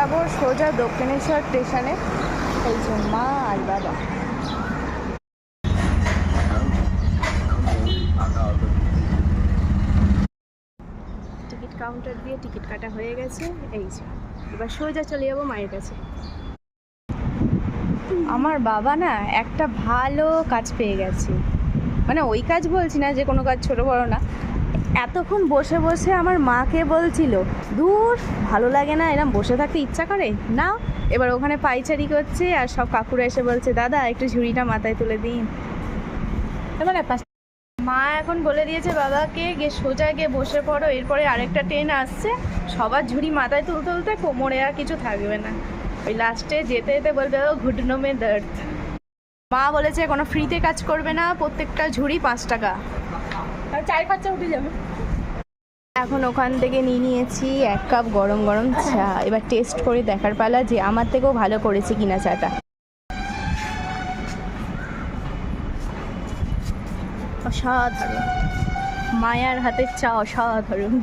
যাব সোজা দক্ষিণেশ্বর স্টেশনে। এই যে মা আর বাবা। টিকিট কাউন্টার দিয়ে টিকিট কাটা হয়ে গেছে। এই যে এবার সোজা চলে যাবো মায়ের কাছে। আমার বাবা না একটা ভালো কাজ পেয়ে গেছে, মানে ওই কাজ বলছি না যে কোনো কাজ ছোট বড় না, এতক্ষণ বসে বসে আমার মাকে বলছিল দূর ভালো লাগে না, এরম বসে থাকতে ইচ্ছা করে না। এবার ওখানে পাইচারি করছে আর সব কাকুরা এসে বলছে দাদা একটু ঝুড়িটা মাথায় তুলে দিন। এবার মা এখন বলে দিয়েছে বাবাকে গিয়ে সোজা গিয়ে বসে পড়ো, এরপরে আরেকটা ট্রেন আসছে, সবার ঝুড়ি মাথায় তুলতে তুলতে কোমরে আর কিছু থাকবে না, ওই লাস্টে যেতে যেতে বলবে ঘুটনো মে দর্দ। মা বলেছে কোনো ফ্রিতে কাজ করবে না, প্রত্যেকটা ঝুড়ি 5 টাকা, চার খরচা উঠে যাবে। এখন ওখান থেকে নিয়ে নিয়েছি 1 কাপ গরম গরম চা। এবার টেস্ট করে দেখার পালা যে আমার থেকেও ভালো করেছে কিনা চাটা। অসাধারণ, মায়ার হাতের চা অসাধারণ।